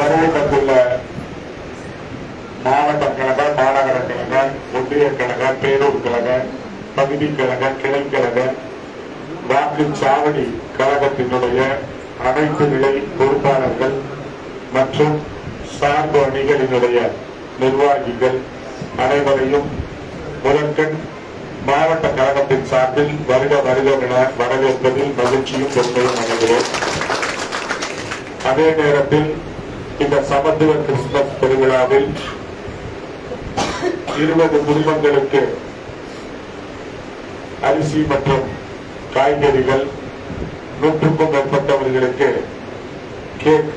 வருகை தந்துள்ள மாவட்ட கழக, மாநகர கழக, ஒன்றிய கழக, பேரூர் கழக, பகுதி கழக, கிளைக்கழக, வாக்குச்சாவடி கழகத்தினுடைய அனைத்து நிலை பொறுப்பாளர்கள் மற்றும் சார்பு அணிகளினுடைய நிர்வாகிகள் அனைவரையும் முதற்கண் மாவட்ட கழகத்தின் சார்பில் வருக வருக என வரவேற்பதில் மகிழ்ச்சியும் பெருமையும் அடைகிறேன். அதே நேரத்தில் இந்த சமத்துவ கிறிஸ்துமஸ் திருவிழாவில் 20 குடும்பங்களுக்கு அரிசி மற்றும் காய்கறிகள், 100க்கும் மேற்பட்டவர்களுக்கு கேக்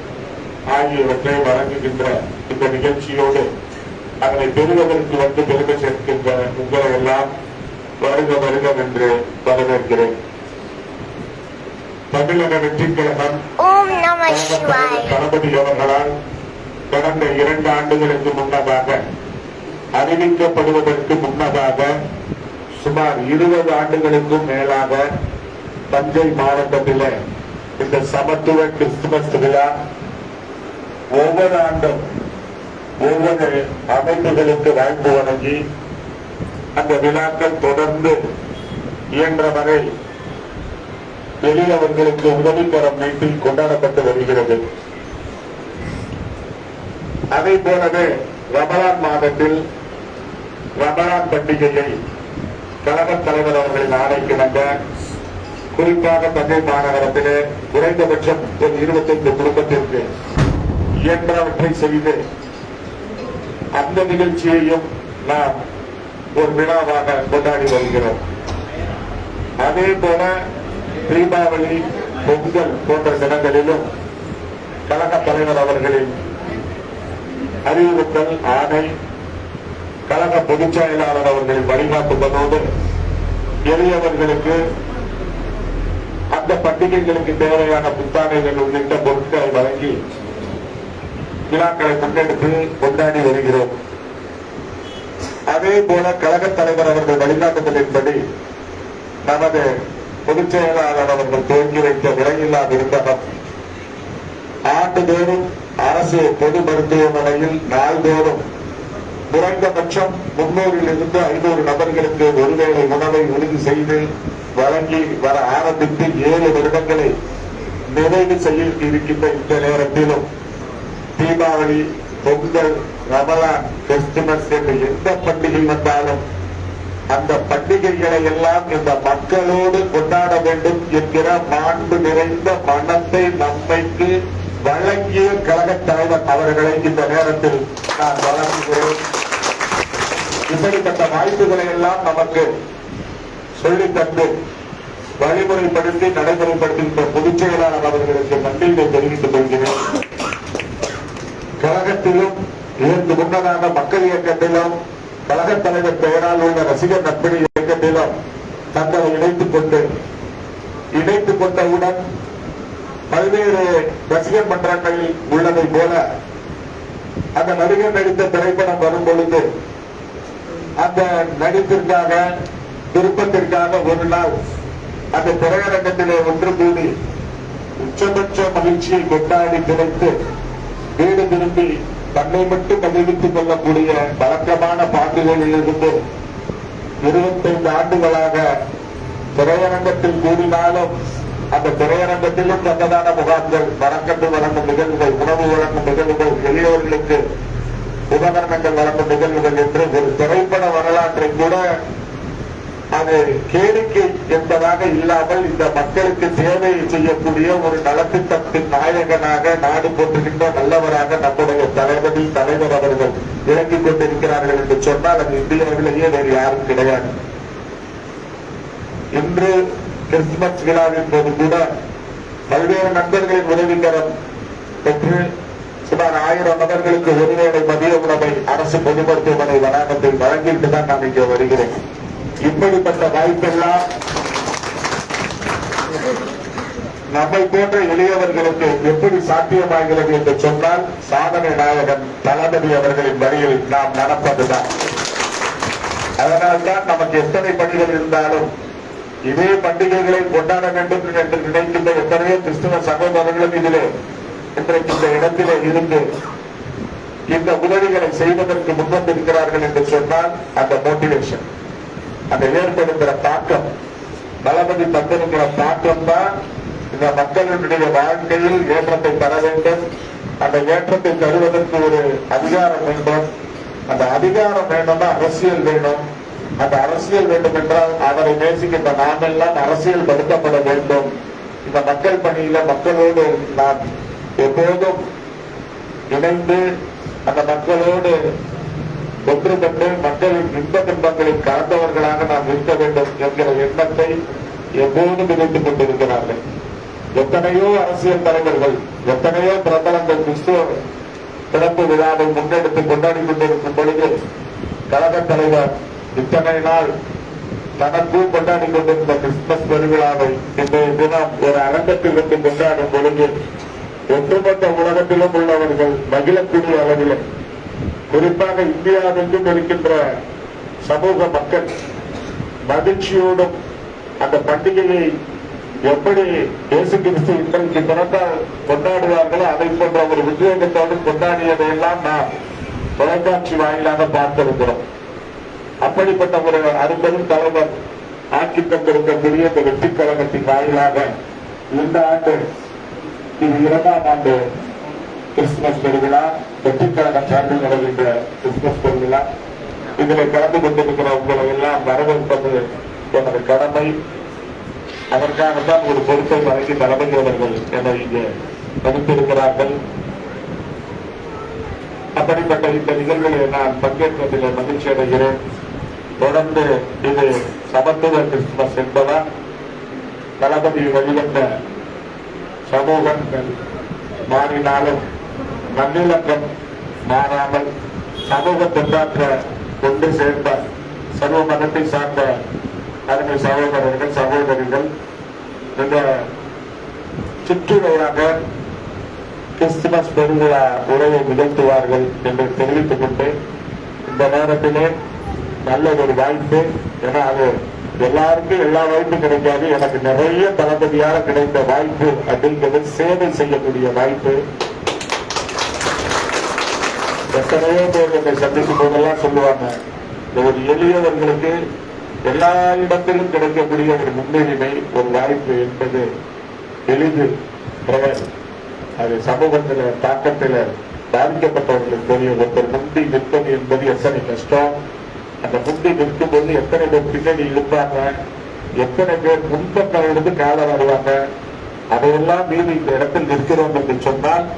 ஆகியவற்றை வழங்குகின்ற இந்த நிகழ்ச்சியோடு அதனை பெறுவதற்கு வந்து பெருமை சேர்க்கின்ற உங்களை எல்லாம் வருக வருக என்று வரவேற்கிறேன். தமிழக வெற்றிக் கழகம் தளபதி அவர்களால் கடந்த 2 ஆண்டுகளுக்கு முன்னதாக அறிவிக்கப்படுவதற்கு முன்னதாக சுமார் 20 ஆண்டுகளுக்கும் மேலாக தஞ்சை மாவட்டத்தில் இந்த சமத்துவ கிறிஸ்துமஸ் விழா ஒவ்வொரு ஆண்டும் ஒவ்வொரு அமைப்புகளுக்கு வாய்ப்பு வழங்கி அந்த விழாக்கள் தொடர்ந்து இயன்ற வரை எளியவர்களுக்கு உதவிக்கரம் நீட்டி கொண்டாடப்பட்டு வருகிறது. அதை போலவே ரமலான் மாதத்தில் ரமலான் பண்டிகையை கழக தலைவர் அவர்களின் ஆணைக்கிணங்க குறிப்பாக தஞ்சை மாநகரத்திலே குறைந்தபட்சம் 25 குடும்பத்திற்கு இயன்றவற்றை செய்து அந்த நிகழ்ச்சியையும் நாம் ஒரு விழாவாக கொண்டாடி வருகிறோம். அதே போல தீபாவளி, பொங்கல் போன்ற தினங்களிலும் கழக தலைவர் அவர்களின் அறிவுறுத்தல் ஆணை, கழக பொதுச் செயலாளர் அவர்களின் வழிகாட்டுவதோடு எளியவர்களுக்கு அந்த பண்டிகைகளுக்கு தேவையான புத்தாடைகள் உள்ளிட்ட பொருட்களை வழங்கி விழாக்களை முன்னெடுத்து கொண்டாடி வருகிறோம். அதே போல கழக தலைவர் அவர்கள் வழிகாட்டுதலின்படி நமது பொதுச் செயலாளர் அவர்கள் துவங்கி வைத்த விலையில்லா விருந்தகம் ஆண்டுதோறும் அரசு பொது மருத்துவமனையில் நாள்தோறும் குறைந்தபட்சம் 300 to 500 நபர்களுக்கு ஒருவேளை உணவை உறுதி செய்து வழங்கி வர ஆரம்பித்து 7 வருடங்களை நிறைவு செய்ய இருக்கின்ற இந்த நேரத்திலும் தீபாவளி, பொங்கல், ரமலான், கிறிஸ்துமஸ் என்று எந்த பண்டிகை வந்தாலும் அந்த பண்டிகைகளை எல்லாம் இந்த மக்களோடு கொண்டாட வேண்டும் என்கிற மாண்பு நிறைந்த மனத்தை நம்மைக்கு வழங்கிய கழக தலைவர் அவர்களை இந்த நேரத்தில் நான் வழங்குகிறேன். இப்படிப்பட்ட வாய்ப்புகளை எல்லாம் நமக்கு சொல்லித் தந்து வழிமுறைப்படுத்தி நடைமுறைப்படுத்துகின்ற பொதுச் செயலாளர் அவர்களுக்கு நன்றியை தெரிவித்துக் கொள்கிறேன். கழகத்திலும் இதற்கு முன்னதாக மக்கள் இயக்கத்திலும் கழக தலைவர் பெயரால் உள்ள ரசிகர் நட்பணி இயக்கத்திலும் தங்களை இணைத்துக் கொண்டவுடன் பல்வேறு ரசிகர் மன்றங்களில் உள்ளதை போல அந்த நடிகர் நடித்த திரைப்படம் வரும் பொழுது அந்த நடிப்பிற்காக விருப்பத்திற்காக ஒரு நாள் அந்த திரையரங்கத்திலே ஒன்று கூடி உச்சபட்ச மகிழ்ச்சியை கொண்டாடி கிடைத்து வீடு திரும்பி தன்னை மட்டும் மகிழ்வித்துக் கொள்ளக்கூடிய வழக்கமான பாட்டுகளில் இருந்து 25 ஆண்டுகளாக திரையரங்கத்தில் கூடினாலும் அந்த திரையரங்கத்திலும் தன்னதான முகாம்கள், மரக்கன்று வழங்கும் நிகழ்வுகள், உணவு வழங்கும் நிகழ்வுகள், எளியவர்களுக்கு உபகரணங்கள் வழங்கும் நிகழ்வுகள் என்று ஒரு திரைப்பட வரலாற்றை கூட அது கேளிக்கை என்பதாக இல்லாமல் இந்த மக்களுக்கு சேவையை செய்யக்கூடிய ஒரு நலத்திட்டத்தின் நாயகனாக நாடு போற்றுகின்ற நல்லவராக நம்முடைய தலைவர் அவர்கள் இறங்கிக் கொண்டிருக்கிறார்கள் என்று சொன்னால் அது இந்தியாவிலேயே வேறு யாரும் கிடையாது. இன்று கிறிஸ்துமஸ் விழாவின் போது கூட பல்வேறு நண்பர்களின் உதவிக்கரம் பெற்று சுமார் 1000 நபர்களுக்கு ஒருவேளை மதிய உணவை அரசு பொது மருத்துவமனை வளாகத்தில் வழங்கிட்டு தான் நான் இங்கே வருகிறேன். இப்படிப்பட்ட வாய்ப்பெல்லாம் நம்மை போன்ற எளியவர்களுக்கு எப்படி சாத்தியமாகிறது என்று சொன்னால் சாதனை நாயகன் தளபதி அவர்களின் வழியில் நாம் நடப்பதுதான். அதனால்தான் நமக்கு எத்தனை பணிகள் இருந்தாலும் இதே பண்டிகைகளை கொண்டாட வேண்டும் என்று நினைக்கின்ற எத்தனையோ கிறிஸ்துவ சகோதரர்களும் இதிலே இன்றைக்கு இந்த இடத்திலே இருந்து இந்த உதவிகளை செய்வதற்கு முன்வந்திருக்கிறார்கள் என்று சொன்னால் அந்த மோட்டிவேஷன், அந்த ஏற்படுகிற தாக்கம், பலபதி தந்திருக்கிற தாக்கம் தான் இந்த மக்களுடைய வாழ்க்கையில் ஏற்றத்தை தர வேண்டும். அந்த ஏற்றத்தை தருவதற்கு ஒரு அதிகாரம் வேண்டும். அந்த அதிகாரம் வேண்டும்னா அரசியல் வேணும். அந்த அரசியல் வேண்டும் என்றால் அவரை நேசிக்கின்ற நாமெல்லாம் அரசியல் படுத்தப்பட வேண்டும். இந்த மக்கள் பணியில மக்களோடு நாம் எப்போதும் இணைந்து அந்த மக்களோடு ஒன்றுபட்டு மக்களின் இன்ப துன்பங்களை கலந்தவர்களாக நாம் இருக்க வேண்டும் என்கிற எண்ணத்தை எப்போதும் விதைத்துக் கொண்டிருக்கிறார்கள். எத்தனையோ அரசியல் தலைவர்கள், எத்தனையோ பிரபலங்கள் கிறிஸ்துவ பிறப்பு விழாவை முன்னெடுத்து கொண்டாடி கொண்டிருக்கும் பொழுது கழக தலைவர் இத்தனை நாள் தனக்கும் கொண்டாடி கொண்டிருந்த கிறிஸ்துமஸ் பெருவிழாவை இன்றைய தினம் ஒரு அரங்கத்தில் இருந்து கொண்டாடும் பொழுது ஒட்டுமொத்த உலகத்திலும் உள்ளவர்கள் மகிழக்கூடிய அளவில், குறிப்பாக இந்தியாவெங்கும் இருக்கின்ற சமூக மக்கள் மகிழ்ச்சியோடும் அந்த பண்டிகையை எப்படி இயேசு கிறிஸ்து இன்றைக்கு பிறந்தால் கொண்டாடுவார்களோ அதை போன்ற ஒரு உத்வேகத்தோடு கொண்டாடியதையெல்லாம் நாம் தொலைக்காட்சி வாயிலாக பார்த்திருக்கிறோம். அப்படிப்பட்ட ஒரு அரும்பெரும் தலைவர் ஆக்கி தந்திருக்கக்கூடிய இந்த வெற்றி கழகத்தின் வாயிலாக இந்த ஆண்டு இது 2ஆம் ஆண்டு கிறிஸ்துமஸ் பெருவிழா, வெற்றி கழகம் சார்பில் நடக்கின்ற கிறிஸ்துமஸ் பெருவிழா. இதில் கலந்து கொண்டிருக்கிற உங்களை எல்லாம் வரவேற்பது எனது கடமை. அதற்காகத்தான் ஒரு பொறுப்பை வழங்கி தலைமை அவர்கள் என இங்கே மதித்திருக்கிறார்கள். அப்படிப்பட்ட இந்த நிகழ்வுகளில் நான் பங்கேற்பதில் மகிழ்ச்சி அடைகிறேன். தொடர்ந்து இது சமத்துவ கிறிஸ்துமஸ் என்பதால் தளபதி வெளிவந்த சமூகங்கள் மாறினாலும் நல்லிணக்கம் மாறாமல் சமூக தொண்டாற்ற கொண்டு சேர்ந்த சர்வ மதத்தை சார்ந்த அருமை சகோதரர்கள் சகோதரிகள் இந்த சுற்றுரையாக கிறிஸ்துமஸ் பெருவிழா உரையை நிகழ்த்துவார்கள் என்று தெரிவித்துக் கொண்டு இந்த நேரத்திலே நல்ல ஒரு வாய்ப்பு, ஏன்னா அது எல்லாருக்கும் எல்லா வாய்ப்பும் கிடைக்காது. எனக்கு நிறைய தளபதியாக கிடைத்த வாய்ப்பு அப்படிங்கிறது சேவை செய்யக்கூடிய வாய்ப்பு. எத்தனையோ பேர் என்னை சந்திக்கும் போதெல்லாம் சொல்லுவாங்க, ஒரு எளியவர்களுக்கு எல்லா இடத்திலும் கிடைக்கக்கூடிய ஒரு முன்னுரிமை, ஒரு வாய்ப்பு என்பது எளிது கிடையாது. அது சமூகத்தில் தாக்கத்தில் பாதிக்கப்பட்டவர்களுக்கு தெரியும். ஒருத்தர் முந்தி நிற்பது என்பது எத்தனை கஷ்டம். அந்த முந்தி நிற்கும் போது எத்தனை பேர் பின்னாடி இழுப்பாங்க, எத்தனை பேர் முன்பக்கம் எடுத்து கால வருவாங்க. அதையெல்லாம் மீது இந்த இடத்தில் நிற்கிறோம் என்று சொன்னால்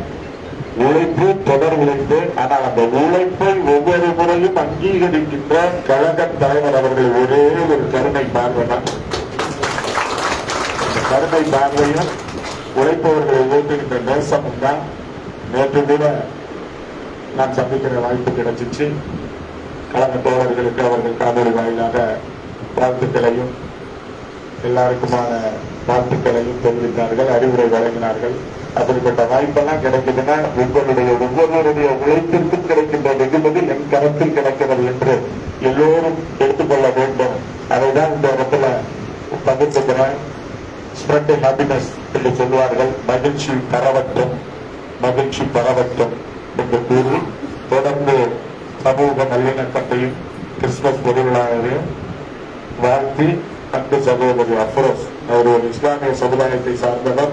உழைப்பு, தொடர் உழைப்பு. ஆனால் அந்த உழைப்பை ஒவ்வொரு முறையும் அங்கீகரிக்கின்ற கழக தலைவர் அவர்கள் ஒரே ஒரு கருணை பார்வை தான். அந்த கருணை பார்வையும் உழைப்பவர்களை ஊட்டுகின்ற நேசமும் தான் நேற்று கூட நான் சந்திக்கிற வாய்ப்பு கிடைச்சிச்சு. கழக தோழர்களுக்கு அவர்கள் காணொலி வாயிலாக வாழ்த்துக்களையும் எல்லாருக்குமான வாழ்த்துக்களையும் தெரிவித்தார்கள், அறிவுரை வழங்கினார்கள். அப்படிப்பட்ட வாய்ப்பெல்லாம் கிடைக்குதுன்னா ஒவ்வொருவருடைய உழைப்பிற்கும் கிடைக்கின்ற வெகுமதி என் கரத்தில் கிடைக்கிறது என்று எல்லோரும் எடுத்துக்கொள்ள வேண்டும். அதைதான் இந்த இடத்துல பகிர்ந்துக்கிறேன். ஸ்ப்ரெட்டிங் ஹாப்பினஸ் என்று சொல்வார்கள். மகிழ்ச்சி பரவட்டும், மகிழ்ச்சி பரவட்டும் என்று கூறி தொடர்ந்து சமூக நல்லிணக்கத்தையும் கிறிஸ்துமஸ் பெருவிழாவையும் வாழ்த்தி அன்பு சகோதரி அஃப்ரோஸ், அவர் ஒரு இஸ்லாமிய சமுதாயத்தை சார்ந்தவர்,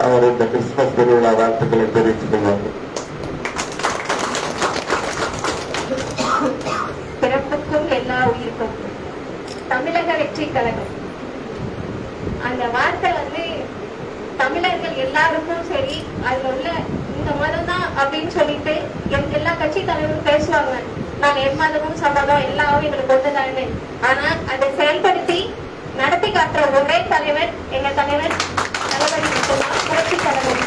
அவர் இந்த கிறிஸ்துமஸ் பெருவிழா வாழ்த்துக்களை தெரிவித்துக் கொள்வார்கள். பிறப்புக்கும் எல்லா உயிருக்கும் தமிழக வெற்றி கழகம், அந்த வார்த்தை தமிழர்கள் எல்லாருக்கும் சரி, அதுல உள்ள இந்த மதம் தான் அப்படின்னு சொல்லிட்டு எல்லா கட்சி தலைவரும் பேசுவாங்க. நான் எம்மதமும் சம்மதம் எல்லாரும் எங்களுக்கு ஒன்றுதானே. ஆனா அதை செயல்படுத்தி நடத்தி காட்டுற ஒரே தலைவர் எங்க தலைவர் தளபதி மட்டும்தான், புரட்சி தலைவர்.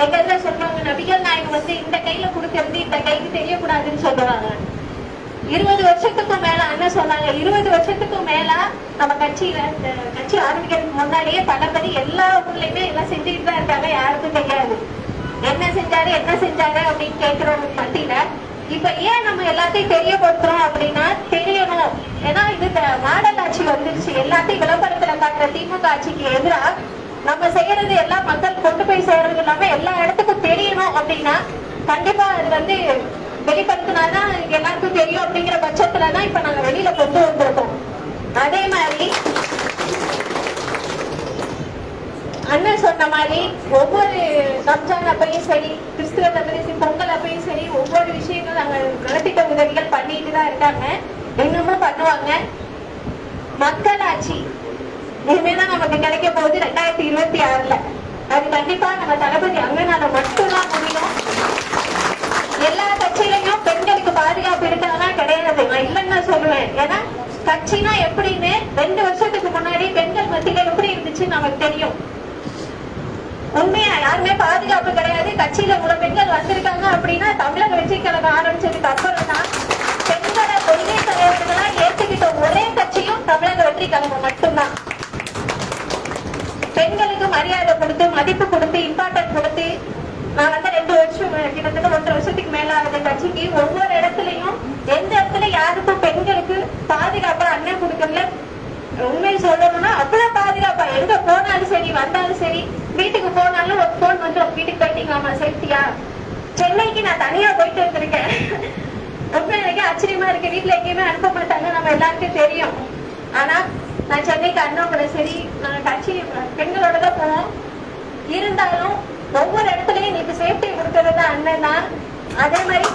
எங்க இதுல சொல்லுவாங்க, நபிகள் நாயகம் இந்த கையில கொடுக்கறது இந்த கைக்கு தெரியக்கூடாதுன்னு சொல்லுவாங்க. 20 வருஷத்துக்கும் மேல அண்ணன் சொன்னாங்க, 20 வருஷத்துக்கும் மேல நம்ம கட்சியில கட்சி ஆரம்பிக்கிறதுக்கு முன்னாடியே தளபதி எல்லா ஊர்லயுமே எல்லாம் செஞ்சுட்டு தான் இருக்காங்க. யாருக்கும் தெரியாது என்ன செஞ்சாரு அப்படின்னு கேட்கிறவங்க மத்தியில இப்ப ஏன் நம்ம எல்லாத்தையும் தெரியப்படுத்துறோம் அப்படின்னா தெரியணும். ஏன்னா இது மாடல் ஆட்சி வந்துருச்சு. எல்லாத்தையும் விளம்பரத்துல காட்டுற திமுக ஆட்சிக்கு எதிராக நம்ம செய்யறது எல்லாம் மக்கள் வெளிப்படுத்தணும் அப்படின்னா கண்டிப்பா அது வந்து வெளிப்படுத்தினாதான் எல்லாருக்கும் தெரியும் அப்படிங்கிற பட்சத்துலதான் இப்ப நாங்க வெளியில கொண்டு வந்திருக்கோம். அதே மாதிரி அண்ணன் சொன்ன மாதிரி ஒவ்வொரு ரம்ஜான் அப்பையும் சரி, கிறிஸ்துவ தபரிசி பொங்கல் அப்பையும் சரி, ஒவ்வொரு விஷயங்களும் நாங்க நலத்திட்ட உதவிகள் பண்ணிட்டு தான் இருக்காங்க, இன்னமும் பண்ணுவாங்க. மக்களாட்சி இனிமேதான் நமக்கு கிடைக்க போகுது 2026ல. அது கண்டிப்பா நம்ம தளபதி அண்ணனால மட்டும்தான் முடியும். எல்லா கட்சியிலையும் பெண்களுக்கு பாதுகாப்பு இருக்காதான் கிடையாது, நான் இல்லைன்னு சொல்லுவேன். ஏன்னா கட்சினா எப்படின்னு 2 வருஷத்துக்கு முன்னாடி பெண்கள் மத்தியில எப்படி இருந்துச்சுன்னு நமக்கு தெரியும். உண்மையா யாருமே பாதுகாப்பு கிடையாது. கட்சியில கூட பெண்கள் வந்திருக்காங்க அப்படின்னா தமிழக வெற்றி கழகம் ஆரம்பிச்சதுக்கு அப்புறம் தான் பெண்களை கொள்கை தலைவர்களா ஏற்றுக்கிட்ட ஒரே கட்சியும் தமிழக வெற்றி கழகம் மட்டும்தான். பெண்களுக்கு மரியாதை கொடுத்து, மதிப்பு கொடுத்து, இம்பார்ட்டன்ட் கொடுத்து, நான் வந்து 2 வருஷம் கிட்டத்தட்ட 1.5 வருஷத்துக்கு மேல ஆகுது கட்சிக்கு. ஒவ்வொரு இடத்துலயும் எந்த இடத்துல யாருக்கும் பெண்களுக்கு பாதுகாப்பா அண்ணன் கொடுக்கல. உண்மை சொல்லணும்னா அவ்வளவு பாதுகாப்பா, எங்க போனாலும் சரி, வந்தாலும் சரி, வீட்டுக்கு போனாலும் ஒரு போன் வந்து உங்க வீட்டுக்கு போயிட்டீங்களாமா சேஃப்டியா. சென்னைக்கு நான் தனியா போயிட்டு வந்திருக்கேன். ரொம்ப எனக்கு ஆச்சரியமா இருக்கு. வீட்டுல எங்கேயுமே அனுப்ப மாட்டாங்க, நம்ம எல்லாருக்கும் தெரியும். ஆனா நான் சென்னைக்கு அண்ணாமலை சரி, நான் கட்சி பெண்களோட தான் போவோம். இருந்தாலும் ஒவ்வொரு இடத்துலயும் இன்னைக்கு சேஃப்டி கொடுக்கறது அண்ணன் தான். அதே மாதிரி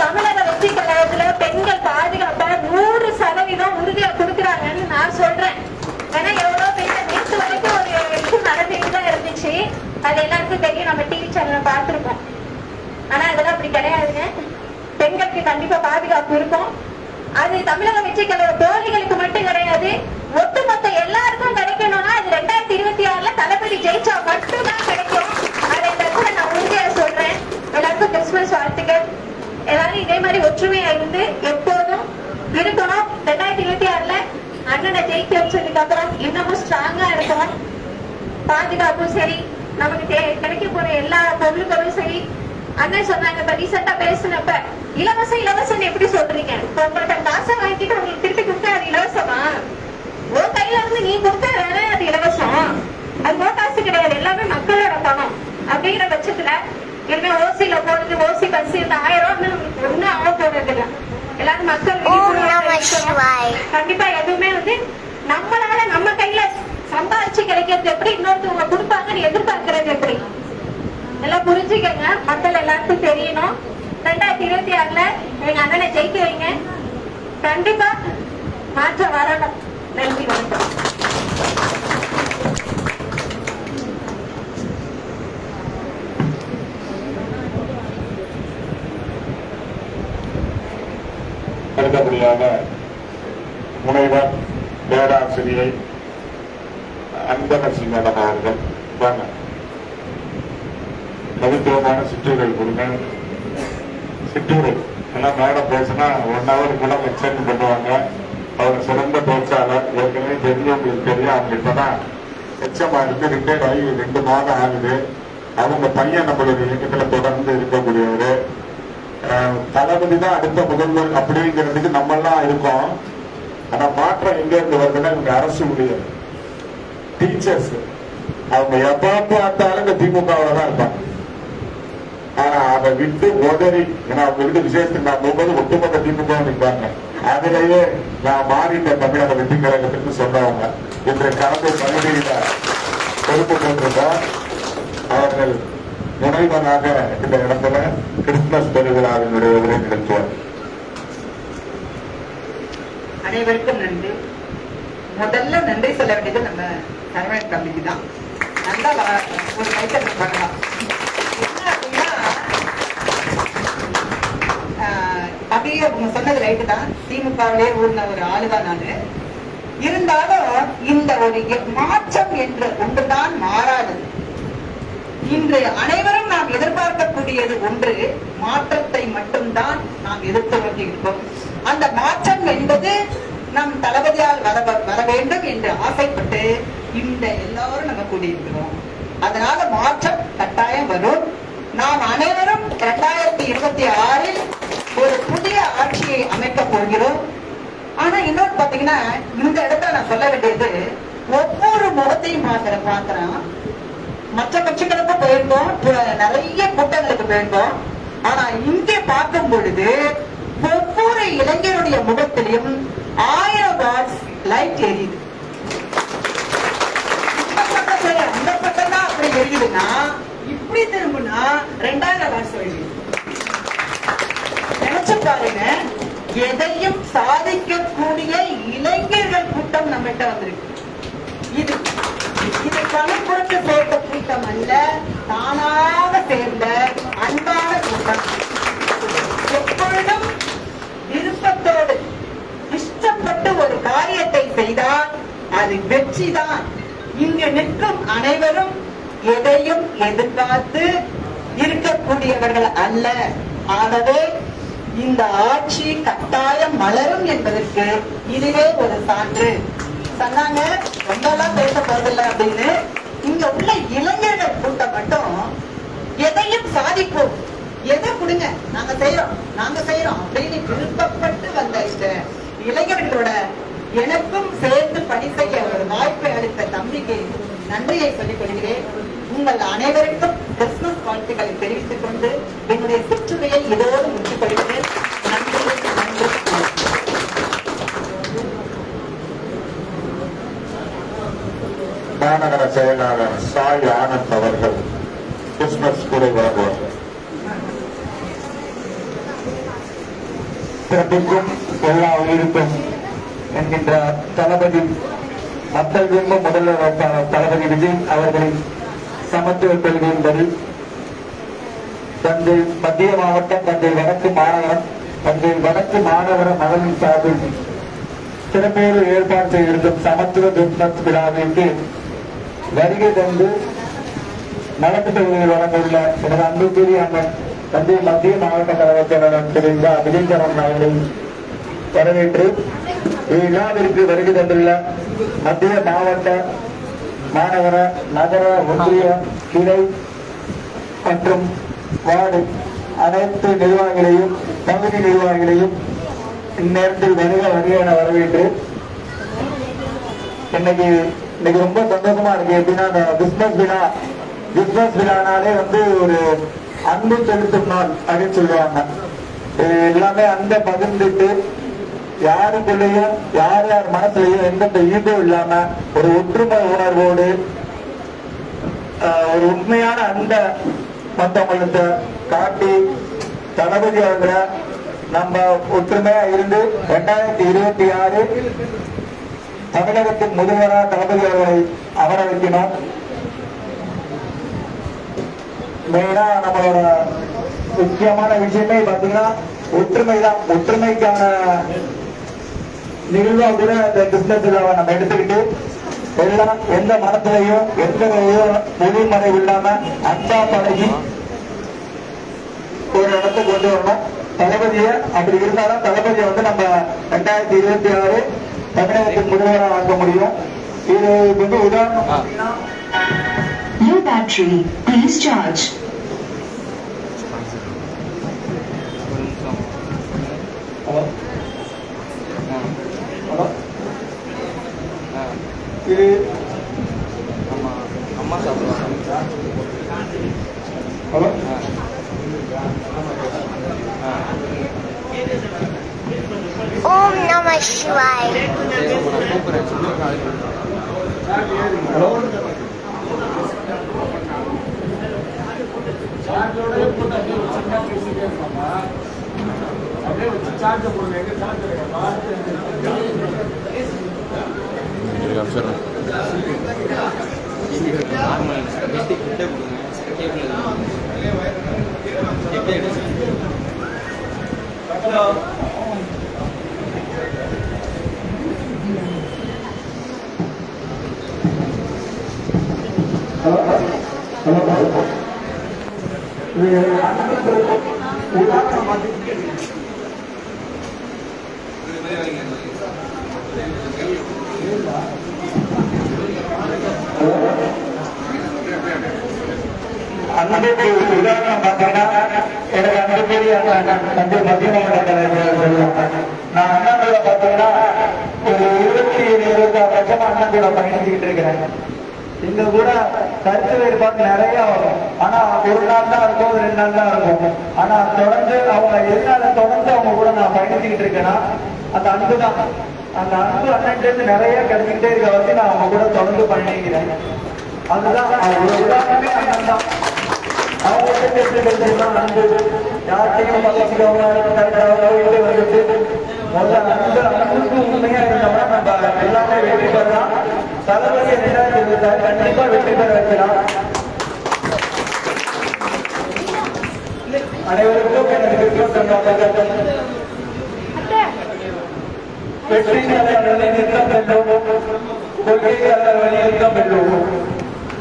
தமிழக வெற்றி கழகத்துல பெண்கள் பாதுகாப்பா 100% உறுதியா கொடுக்குறாங்கன்னு நான் சொல்றேன். ஏன்னா எவ்வளவு பெண்கள் நேற்று வரைக்கும் ஒரு விஷயம் நடந்துட்டு தான் இருந்துச்சு, அது எல்லாருக்கும் தெரியும், நம்ம டிவி சேனல்ல பார்த்திருக்கோம். ஆனா அதெல்லாம் அப்படி கிடையாதுங்க. பெண்களுக்கு கண்டிப்பா பாதுகாப்பு இருக்கும். அது தமிழக வெற்றி கழக தோழிகளுக்கு மட்டும் கிடையாது, ஒட்டுமொத்த எல்லாருக்கும் கிடைக்கணும்னா அது 2026ல தளபதி ஜெயிச்சா மட்டும்தான் கிடைக்கும். அதை இந்த இடத்துல நான் உறுதியா சொல்றேன். எல்லாருக்கும் கிறிஸ்துமஸ் வாழ்த்துக்கள். எல்லாரும் இதே மாதிரி ஒற்றுமையா இருந்து எப்போதும் இருக்கணும். 2026ல அண்ணனை ஜெயிக்க வச்சதுக்கு அப்புறம் இன்னமும் ஸ்ட்ராங்கா இருக்கணும். பாதுகாப்பும் சரி, நமக்கு கிடைக்க போற எல்லா பொருட்களும் சரி. அண்ணன் சொன்னாங்க இப்ப ரீசெண்டா பேசினப்ப, இலவசம் இலவசம் எப்படி சொல்றீங்க? உங்கள்கிட்ட காசை வாங்கிட்டு உங்களுக்கு திருப்பி கொடுத்தா அது இலவசமா? உன் கையில இருந்து நீ கொடுத்தா வேற அது இலவசம். அது உன் காசு கிடையாது, எல்லாமே மக்களோட பணம். அப்படிங்கிற பட்சத்துல இனிமே ஓசியில போறது, ஓசி பஸ் இந்த 1000 ரூபாய் நம்மளுக்கு ஒண்ணும் ஆக போறது இல்லை. எல்லாரும் மக்கள் கண்டிப்பா எதுவுமே வந்து நம்மளால நம்ம கையில சம்பாதிச்சு கிடைக்கிறது எப்படி இன்னொருத்தவங்க கொடுப்பாங்கன்னு எதிர்பார்க்கறது எப்படி? எல்லாம் புரிஞ்சுக்கங்க. மக்கள் எல்லாருக்கும் தெரியணும். 2026ல எங்க அண்ணனை ஜெயிக்க வைங்க. கண்டிப்பா மாற்றம் வரணும். நன்றி, வணக்கம். அடுத்தபடியாக முனைவர் பேராசிரியை அன்பரசி மேடம் அவர்கள் வாங்க. கவித்துவமான சிற்றூர்கள் கொடுங்க. சிற்றூர் எல்லாம் மேடம் பேசினா 1 hour கூட எக்ஸ்டெண்ட் பண்ணுவாங்க. அவர் சிறந்த பேச்சாளர். ஏற்கனவே தெரியும், உங்களுக்கு தெரியும். அவங்க இப்பதான் எச்சமா இருக்கு, ரிட்டையர்ட் ஆகி 2 மாதம் ஆகுது. அவங்க பையன் நம்மளுடைய இயக்கத்துல தொடர்ந்து இருக்கக்கூடியவர். தளபதி தான் அடுத்த முதல்வர் அப்படிங்கிறதுக்கு நம்ம எல்லாம் இருக்கோம். ஆனா மாற்றம் எங்க இருந்து வருதுன்னா இவங்க அரசு ஊழியர், டீச்சர்ஸ். அவங்க எப்ப பார்த்தாலும் இந்த திமுகவில் தான் இருப்பாங்க. ஆனா அதை விட்டு உதறி, ஏன்னா அவங்க விட்டு விசேஷத்துக்கு நான் போகும்போது ஒட்டுமொத்த திமுக இருப்பாங்க. அதிலேயே நான் மாறிட்ட தமிழக வெற்றி கழகத்திற்கு சொன்னவங்க இன்றைய கடந்த பகுதியில பொறுப்பு கொண்டிருந்தார். அவர்கள் முனைவராக இந்த இடத்துல கிறிஸ்துமஸ் பெருவிழாவினுடைய உரை நிகழ்த்துவார். அனைவருக்கும் நன்றி. முதல்ல நன்றி சொல்ல வேண்டியது நம்ம சரவணன் தம்பிக்கு தான். நல்லா ஒரு கைத்தறி பண்ணலாம். என்ன அப்படின்னா, அப்படியே அவங்க சொன்னது ரைட்டு தான். திமுகவிலே ஊர்ன ஒரு ஆளுதான் நானு. இருந்தாலும் இந்த ஒரு மாற்றம் என்ற ஒன்றுதான் மாறாதது. இன்று அனைவரும் நாம் எதிர்பார்க்கக்கூடியது ஒன்று, மாற்றத்தை மட்டும்தான் நாம் எதிர்த்து கொண்டிருக்கோம். அந்த மாற்றம் என்பது நம் தளபதியால் வர வேண்டும் என்று ஆசைப்பட்டு இந்த எல்லாரும் நம்ம கூடியிருக்கிறோம். அதனால மாற்றம் கட்டாயம் வரும். நாம் அனைவரும் 2026ல் ஒரு புதிய ஆட்சியை அமைக்க போகிறோம். ஆனா இன்னொரு பாத்தீங்கன்னா, இந்த இடத்துல நான் சொல்ல வேண்டியது, ஒவ்வொரு முகத்தையும் பாக்குறேன். மற்ற கட்சிகளுக்கும் போயிருக்கோம், நிறைய கூட்டங்களுக்கு போயிருக்கோம். ஆனா இங்கே பார்க்கும் பொழுது ஒவ்வொரு இளைஞருடைய முகத்திலும் 1000 வாட்ஸ் லைட் எரியுது. அந்த பக்கம் தான் அப்படி எரியுதுன்னா, இப்படி திரும்பினா 2000 வாட்ஸ் எரியுது. நினைச்சு பாருங்க, எதையும் சாதிக்கக்கூடிய இளைஞர்கள் கூட்டம் நம்மகிட்ட வந்திருக்கு. இது பணம் கொடுத்து சேர்ந்த கூட்டம் அல்ல, தானாக சேர்ந்த அன்பான கூட்டம். எப்பொழுதும் விருப்பத்தோடு இஷ்டப்பட்டு ஒரு காரியத்தை செய்தால் அது வெற்றிதான். இங்கு நிற்கும் அனைவரும் எதையும் எதிர்பார்த்து இருக்கக்கூடியவர்கள் அல்ல. ஆகவே இந்த ஆட்சி கட்டாயம் மலரும் என்பதற்கு இதுவே ஒரு சான்று. சொன்னாங்க ரொம்பலாம் பேச போறதில்லை அப்படின்னு. இங்க உள்ள இளைஞர்கள் கூட்டம் மட்டும் எதையும் சாதிப்போம், எதை கொடுங்க நாங்க செய்யறோம் அப்படின்னு விருப்பப்பட்டு வந்த இந்த இளைஞர்களோட எனக்கும் சேர்ந்து பணி செய்ய ஒரு வாய்ப்பை அளித்த தம்பிக்கு நன்றியை சொல்லிக் கொள்கிறேன். உங்கள் அனைவருக்கும் கிறிஸ்துமஸ் வாழ்த்துக்களை தெரிவித்துக் கொண்டு என்னுடைய சிற்றுரையை இதோடு முடித்துக் கொள்கிறேன். நன்றி. மாநகர செயலாளர் சாய் ஆனந்த் அவர்கள் கிறிஸ்துமஸ் கூடை வழங்குவார்கள். பிறப்புக்கும் எல்லா உயிருக்கும் என்கின்ற தளபதி மக்கள் விரும்ப முதல்வர் வேட்பாளர் தளபதி விஜய் அவர்களின் சமத்துவ கொள்கையின்படி தஞ்சை மத்திய மாவட்டம் தஞ்சை வடக்கு மாநகர மகளிர் சார்பில் சிறப்பேறு ஏற்பாடு செய்திருக்கும் சமத்துவ கிறிஸ்துமஸ் விழாவிற்கு வருகை தந்து நலத்திட்ட உதவிகள் வழங்கியுள்ள எனது அன்புக்குரிய அண்ணன் தஞ்சை மத்திய மாவட்ட கழக செயலாளர் திரு விஜயசரன் அவர்களை வரவேற்று இவ்விழாவிற்கு வருகை தந்துள்ள மத்திய மாவட்ட மாநகர நகர ஒன்றிய கிளை மற்றும் வார்டு அனைத்து நிர்வாகிகளையும் பகுதி நிர்வாகிகளையும் இந்நேரத்தில் வருக என வரவேற்று இன்னைக்கு ரொம்ப சந்தோஷமா இருக்கு. எப்படின்னா கிறிஸ்துமஸ் விழானாலே ஒரு அன்பு செலுத்தும் நாள் அப்படின்னு சொல்லுவாங்க. எல்லாமே அன்பை பகிர்ந்துட்டு யாருக்குள்ளேயும் யார் மனசுலயும் எந்த ஈகோ இல்லாம ஒரு ஒற்றுமை உணர்வோடு ஒரு உண்மையான அன்பை மற்றவங்களுக்கு காட்டி தளபதி அவர்களை நம்ம ஒற்றுமையா இருந்து 2026 தமிழகத்தின் முதல்வராக தளபதி அவர்களை அமர வைக்கணும். மெயினா நம்மளோட முக்கியமான விஷயமே பாத்தீங்கன்னா ஒற்றுமைதான். ஒற்றுமைக்கான நிகழ்வா கூட இந்த கிறிஸ்துமஸ் விழாவை நம்ம எடுத்துக்கிட்டு எல்லாம் எந்த மனத்திலையும் எந்த மொழிமறைவு இல்லாம அன்பா பழகி ஒரு இடத்துக்கு கொண்டு வரணும். தளபதியை அப்படி இருந்தாலும் தளபதியை நம்ம 2026 தமிழகத்தின் முதல்வராக ஆக்க முடியும். இது உதாரணம். Low battery, please charge. Hello. இது அம்மா சாப்பிடுவாங்க. ஹலோ. ஓம் நம சிவாய். ஹலோ. அப்படியே வச்சு சார்ஜ் போடுங்க. எங்க சார்ஜ் அன்புக்கு உதாரணம் பார்த்தீங்கன்னா எனக்கு அன்புக்குரிய தஞ்சை மத்திய மாவட்ட நான் அண்ணாமலை பார்த்தீங்கன்னா ஒரு 27-26 வருஷமா அண்ணாமலை பயணிச்சுக்கிட்டு இருக்கிறேன். எங்க கூட கருத்து வேறுபாடு நிறைய வரும். ஆனா ஒரு நாள் தான் இருக்கும், 2 நாள் தான் இருக்கும். ஆனா தொடர்ந்து அவங்க எதனால தொடர்ந்து அவங்க கூட நான் பயணிச்சுக்கிட்டு இருக்கேன்னா அந்த அன்பு தான். அந்த அன்பு அண்ணன் நிறைய கிடைச்சிக்கிட்டே இருக்க வச்சு நான் அவங்க கூட தொடர்ந்து பயணிக்கிறேன். அதுதான் ஒரு உதாரணமே அண்ணன் தான். அவங்க அன்பு யார்கிட்டையும் பக்கத்துக்கவங்க வந்துட்டு முதல்ல அன்புக்கு உண்மையா இருந்தோம்னா நம்ம எல்லாமே வெற்றி பெறலாம். தளபதி 2026 கண்டிப்பா வெற்றி பெற வைக்கலாம். அனைவருக்கும் எனது வெற்றி நிறுத்தம் வெல்லும், கொள்கை நிறுத்தம் வெல்லும்.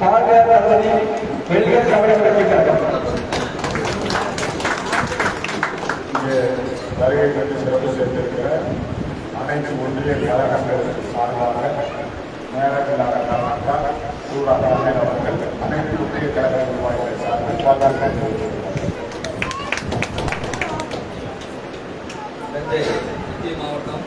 வாழ்க தளபதி, வெல்க தமிழக வெற்றிக்காக. வருகை பெற்று சிறப்பு சேர்த்திருக்கிற அனைத்து ஒன்றிய கழகங்கள் சார்பாக நேரங்களாக சூழா கலைஞர் அவர்கள் அனைத்து ஒன்றிய கழக நிர்வாகிகள் சார்பில் பாராட்டு. தஞ்சை மத்திய மாவட்டம்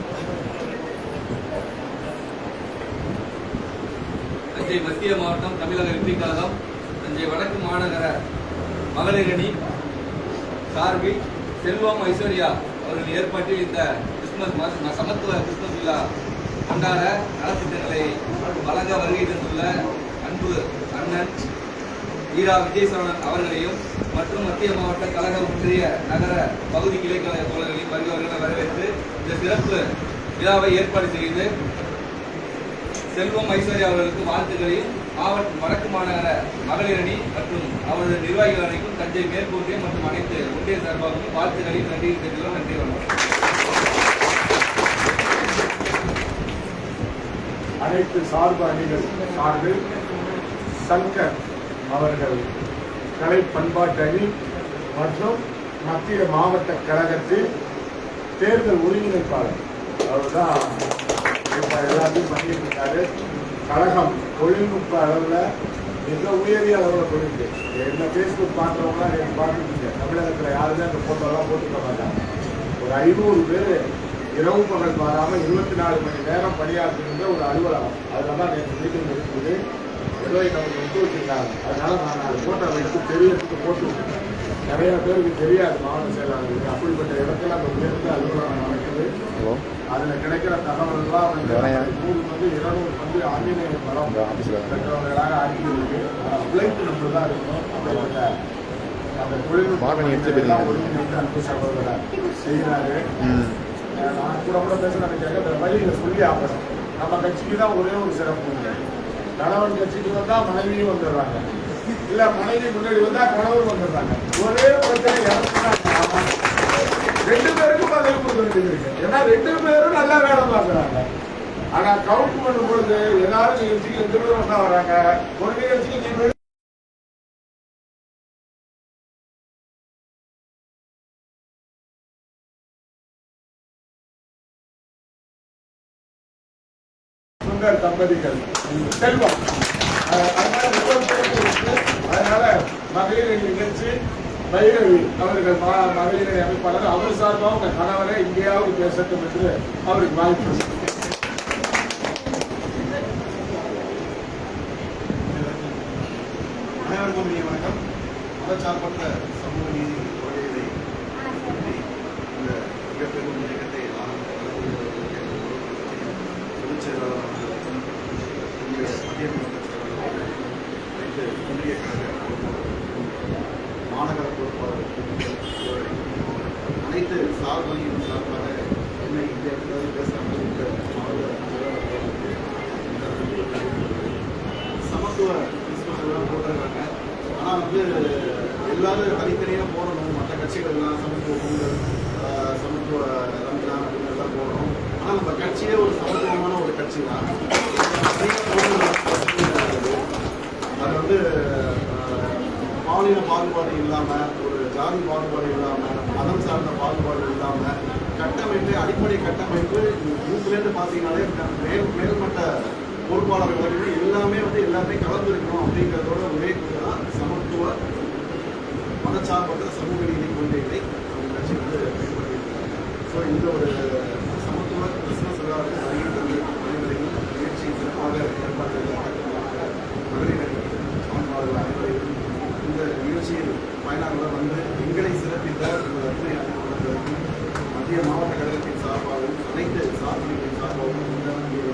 தஞ்சை மத்திய மாவட்டம் தமிழக வெற்றி கழகம் தஞ்சை வடக்கு மாநகர மகளிர் அணி சார்பில் செல்வம் ஐஸ்வர்யா அவர்கள் ஏற்பாட்டில் இந்த கிறிஸ்துமஸ் சமத்துவ கிறிஸ்துமஸ் விழா கொண்டாட நலத்திட்டங்களை வழங்க வருகை தந்துள்ள அன்பு அண்ணன் ஈரா விஜயசரவணன் அவர்களையும் மற்றும் மத்திய மாவட்ட கழக ஒன்றிய நகர பகுதி கிளை கழக தோழர்களையும் வருகிறவர்களை வரவேற்று இந்த சிறப்பு விழாவை ஏற்பாடு செய்து செல்வம் ஐஸ்வர்யா அவர்களுக்கு வாழ்த்துக்களையும் மாவட்ட வடக்கு மாநகர மகளிர் அணி மற்றும் அவரது நிர்வாகிகள் அனைக்கும் தஞ்சை மேற்கு ஒன்றியம் மற்றும் அனைத்து ஒன்றிய சார்பாகவும் வாழ்த்துக்களையும் நன்றி தெரிவிக்கிறோம். நன்றி வணக்கம். அனைத்து சார்பு அணிகள் சார்பில் சங்கர் அவர்கள் கலை பண்பாட்டு அணி மற்றும் மத்திய மாவட்ட கழகத்தில் தேர்தல் ஒருங்கிணைப்பாளர் அவர்தான் இப்ப எல்லாத்தையும் பண்ணிட்டு இருக்காரு. கழகம் தொழில்நுட்ப அளவில் மிக உயரிய அளவில் போயிருக்கு. என்ன பேஸ்புக் பார்க்குறவங்க எனக்கு பார்த்துருக்கீங்க. தமிழகத்தில் யாருமே அந்த போட்டோலாம் போட்டுக்க மாட்டாங்க. ஒரு 500 பேர் இரவு பகல் மாறாமல் 24 மணி நேரம் பணியாற்றுகின்ற ஒரு அலுவலகம். அதில் தான் எனக்கு மீட்டிங் இருக்குது. ஏதோ நமக்கு விட்டு வச்சிருக்காங்க. அதனால நான் அது போட்டோ வைத்து தெரியறதுக்கு போட்டு நிறைய பேருக்கு தெரியாது மாவட்ட செயலாளர்களுக்கு. அப்படிப்பட்ட இடத்துல அந்த உயர்ந்த அலுவலகம் நடக்குது. அதில் கிடைக்கிற தகவல்கள்லாம் வந்து 200 ஆஞ்சநேயர் மரம் பெற்றவர்களாக ஆகியிருக்கு. பிளைட் நம்பர் தான் இருக்கணும். அப்படிப்பட்ட அந்த தொழில்நுட்ப ஒருங்கிணைந்து அன்பு சகோதரரை செய்கிறாரு. நான் கூட பேச நினைக்கிறேன். அந்த வழியில் சொல்லி ஆகணும். நம்ம கட்சிக்கு தான் ஒரே ஒரு சிறப்பு உண்டு. கணவன் கட்சிக்கு வந்தா மனைவியும் வந்துடுறாங்க, இல்ல மனைவி முன்னாடி வந்தா கணவர் வந்துடுறாங்க. ஒரே பிரச்சனை 2 பேருக்கும் பதில் கொடுக்க வேண்டியது இருக்கு. ஏன்னா 2 பேரும் நல்லா வேலை பார்க்குறாங்க. ஆனா கவுண்ட் பண்ணும் பொழுது எல்லாரும் நிகழ்ச்சிக்கு 2 பேரும் வந்தா வராங்க. ஒரு நிகழ்ச்சிக்கு நீ தம்பதிகள் செல்வம். அதனால மகளிர் நிகழ்ச்சி பைரவி அவர்கள் மகளிர் அமைப்பாளர் அவர் சார்பாக உங்க கணவரை இங்கேயாவது பேசட்டும் என்று அவருக்கு வாய்ப்பு. அனைவருக்கும் இனிய வணக்கம். மதச்சார்பற்ற சமூக நீதி கொள்கைகளை இந்த மிகப்பெரும் இயக்கத்தை பொதுச் செயலாளர் ஒன்றிய மாநகர பொறுப்பாளர் அனைத்து சார்பணியும் சார்பாக என்னை இந்த இடத்துல பேச சமத்துவ கிறிஸ்துவ போட்டிருக்காங்க. ஆனால் வந்து எல்லாரும் தனித்தனியாக போடணும். மற்ற கட்சிகள் எல்லாம் சமத்துவ பொங்கல், சமத்துவ ரம்ஜான் அப்படின்னு எல்லாம் போடணும். ஆனால் நம்ம கட்சியே ஒரு சமத்துவமான ஒரு கட்சி தான். அது வந்து பாலின பாகுபாடு இல்லாமல், ஒரு ஜாதி பாகுபாடு இல்லாமல், மதம் சார்ந்த பாகுபாடு இல்லாமல் கட்டமைப்பு, அடிப்படை கட்டமைப்பு குரூப்லேருந்து பார்த்தீங்கன்னாலே மேல்மட்ட பொறுப்பாளர்களுக்கு எல்லாமே கலந்து இருக்கணும். அப்படிங்கிறதோட ஒரே தான் சமத்துவ மதச்சார்பற்ற சமூக நீதி கொள்கைகளை நம்ம கட்சி வந்து பயன்படுத்தியிருக்காங்க. ஸோ இந்த ஒரு சமத்துவ கிறிஸ்துமஸ் விழாவுக்கு அனைவரையும் நிகழ்ச்சி சிறப்பாக ஏற்பாடு வயநாட்டில் வந்து எங்களை சிறப்பித்த உங்கள் அத்தனை அலுவலர்களுக்கும் மத்திய மாவட்ட கழகத்தின் சார்பாகவும் அனைத்து சார்பின் சார்பாகவும்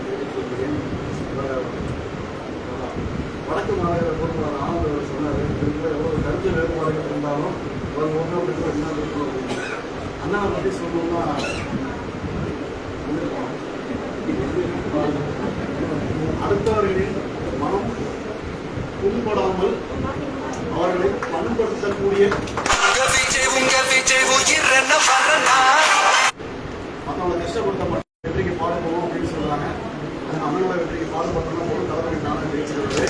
தெரிவித்துள்ளேன். வடக்கு மாநகர பொறுப்பாளர் ஆனந்தவர் சொன்னார், எவ்வளோ கருத்து வேறுபாடுகள் இருந்தாலும் ஒரு ஒன்றாவது என்ன இருக்கும் அண்ணாவை பற்றி சொல்லணும்னா அடுத்தவர்களின் மனம் புண்படாமல் அவர்களை பண்படுத்தக்கூடிய மற்றவங்களை கஷ்டப்படுத்த மாட்டோம், வெற்றிக்கு பாடுபோம் அப்படின்னு சொல்றாங்க. அந்த அண்ணனை வெற்றிக்கு பாடுபட்டோம்னா ஒரு தலைவர்கள் நானும் ஜெயிச்சிருக்கிறது.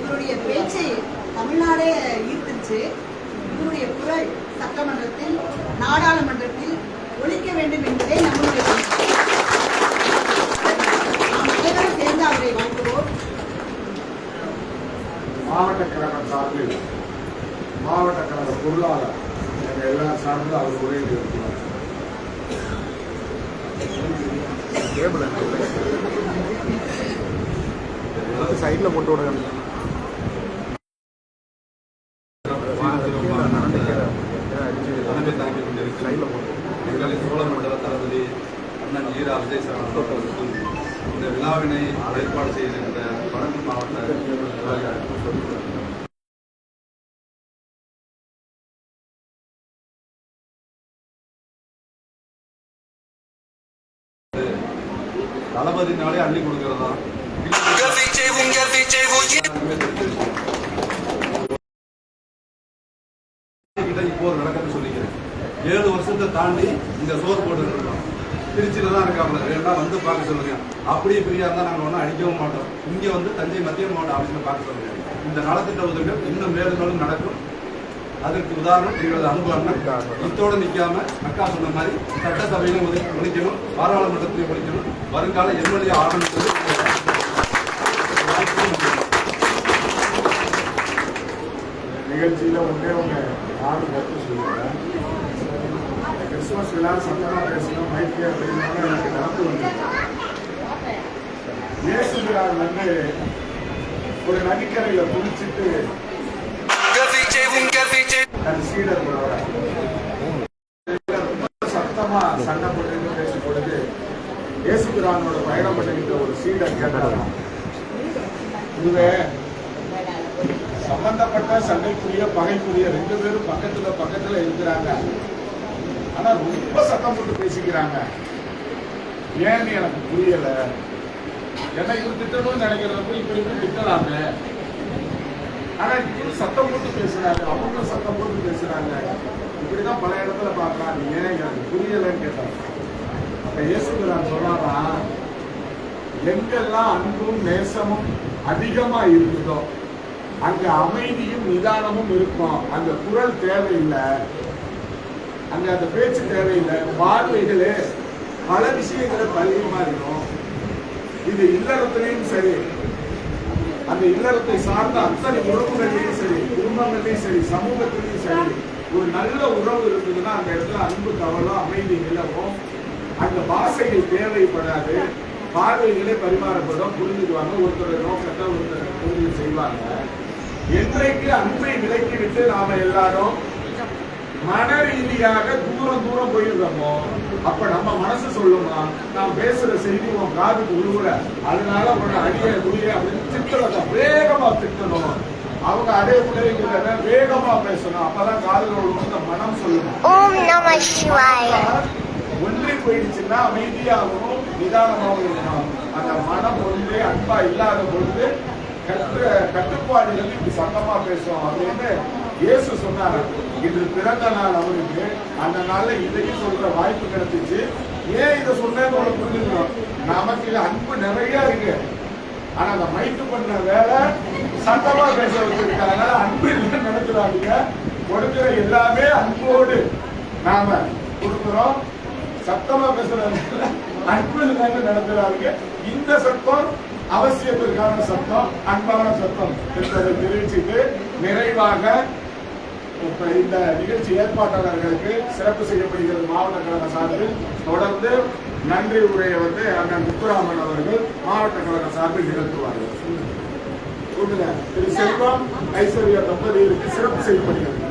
இவருடைய பேச்சை தமிழ்நாடே ஈர்த்துச்சு. இவருடைய குரல் சட்டமன்றத்தில் நாடாளுமன்றத்தில் ஒழிக்க வேண்டும் என்பதே நம்முடைய அனைவரும் சேர்ந்து அவரை வாழ்த்துவோம். மாவட்ட கழகம் சார்பில் மாவட்ட கழக பொருளாளர் எங்கள் எல்லா சார்பில் அவர் உரையில் இருக்கிறார். சைடில் போட்டு விடுங்க. எங்களின் சோழ மண்டல தளபதி அண்ணன் ஈரா விஜயசரண் அவர்களுக்கும் இந்த விழாவினை ஏற்பாடு செய்திருந்த வடக்கு மாவட்ட தளபதினாலே அள்ளி கொடுக்கிறதா இப்போ ஒரு விளக்கத்தை சொல்லிக்கிறேன். 7 வருஷத்தை தாண்டி இந்த சோறு போட்டு இருக்கோம். திருச்சியில தான் இருக்காங்க, வேணா வந்து பார்க்க சொல்லுங்க. அப்படியே ஃப்ரீயா இருந்தா நாங்க ஒன்றும் அடிக்கவும் மாட்டோம். இங்க வந்து தஞ்சை மத்திய மாவட்ட ஆஃபீஸ்ல பார்க்க சொல்லுங்க. இந்த நலத்திட்ட உதவிகள் இன்னும் மேலும் மேலும் நடக்கும். அதற்கு உதாரணம் எங்களது அன்பு அண்ணன் இத்தோட நிற்காம அக்கா சொன்ன மாதிரி சட்டசபையிலும் ஒழிக்கணும், பாராளுமன்றத்திலையும் ஒழிக்கணும், வருங்கால எம்எல்ஏ ஆரம்பித்தது. நிகழ்ச்சியில் ஒன்றே ஒன்று நானும் கருத்து சொல்லுவேன். கிறிஸ்துமஸ் விழா சத்தமாக பேசணும், மைக்கு அப்படின்னா எனக்கு நடந்து வந்து இயேசு விழாவில் வந்து ஒரு நதிக்கரையில் குளிச்சுட்டு தன் சீடர் சத்தமா சண்டை போட்டு பேசும் பொழுது இயேசு பிரானோட பயணம் பண்ணுகின்ற ஒரு சீடர் கேட்டாராம், இதுவே சம்பந்தப்பட்ட சண்டைக்குரிய பகைக்குரிய 2 பேரும் பக்கத்துல இருக்கிறாங்க, ஆனா ரொம்ப சத்தம் போட்டு பேசிக்கிறாங்க, ஏன்னு எனக்கு புரியல. என்னை இவர் திட்டணும்னு நினைக்கிறப்ப இப்படி திட்டலாமே, ஆனா இப்படி சத்தம் போட்டு பேசுறாங்க, அவங்களும் சத்தம் போட்டு பேசுறாங்க, இப்படிதான் பல இடத்துல பாக்குறாங்க, ஏன் எனக்கு புரியலன்னு கேட்டாங்க. அப்ப இயேசுகிறான் சொன்னாரா, எங்கெல்லாம் அன்பும் நேசமும் அதிகமா இருக்குதோ அங்க அமைதியும் நிதானமும் இருக்கும். அந்த குரல் தேவையில்லை, அங்க அந்த பேச்சு தேவையில்லை, பார்வைகளே பல விஷயங்களை பரிமாறிடும். இது இல்லறத்திலையும் சரி, அந்த இல்லறத்தை சார்ந்த அத்தனை உறவுகளையும் சரி, குடும்பங்களையும் சரி, சமூகத்திலையும் சரி, ஒரு நல்ல உறவு இருந்ததுன்னா அந்த இடத்துல அன்பு கவலம் அமைதி நிலவும். அந்த பாஷைகள் தேவைப்படாது, பார்வைகளே பரிமாறப்படும், புரிஞ்சுக்குவாங்க, ஒருத்தர் நோக்கத்தை ஒருத்தர் புரிஞ்சு செய்வாங்க. என்றைக்கு அன்பை விலக்கிவிட்டு நாம எல்லாரும் மன ரீதியாக தூரம் போயிருந்தோமோ அப்ப நம்ம மனசு சொல்லுமா, நான் பேசுற செய்தி உன் காதுக்கு உழுவுற, அதனால உன்னை அடிய குடிய அப்படின்னு திட்டத்தை வேகமா திட்டணும். அவங்க அதே பிள்ளைங்கிறத வேகமா பேசணும், அப்பதான் காதுல உழுவுற மனம் சொல்லணும். ஒன்றி போயிடுச்சுன்னா அமைதியாகவும் நிதானமாகவும் இருக்கணும். அந்த மனம் ஒன்றே அன்பா இல்லாத பொழுது கட்டுப்பாடுகள் இப்படி சத்தமா பேசுவோம் அப்படின்னு இயேசு சொன்னாரு. இன்று பிறந்த நாள் அவருக்கு, அந்த நாள்ல இதையும் சொல்ற வாய்ப்பு கிடைச்சிச்சு. ஏன் இதை சொன்னேன்னு ஒரு புரிஞ்சுக்கணும். நமக்கு அன்பு நிறைய இருக்கு, ஆனா அந்த மைக்கு பண்ண வேலை சத்தமா பேச வச்சிருக்காங்க. அன்பு இல்லைன்னு நினைக்கிறாங்க. கொடுக்கிற எல்லாமே அன்போடு நாம கொடுக்கிறோம், சத்தமா பேசுறாங்க, அன்பு இல்லைன்னு நடத்துறாங்க. இந்த சத்தம் அவசியத்திற்கான சத்தம், அன்பான சத்தம் என்பதை தெரிவிச்சுட்டு நிறைவாக இந்த நிகழ்ச்சி ஏற்பாட்டாளர்களுக்கு சிறப்பு செய்யப்படுகிறது. மாவட்ட கழக சார்பில் தொடர்ந்து நன்றி உரையை வந்து அண்ணன் முத்துராமன் அவர்கள் மாவட்ட கழக சார்பில் நிகழ்த்துவார்கள். சொல்லுங்க. திரு செல்வம் ஐஸ்வர்யா தம்பதியருக்கு சிறப்பு செய்யப்படுகிறது.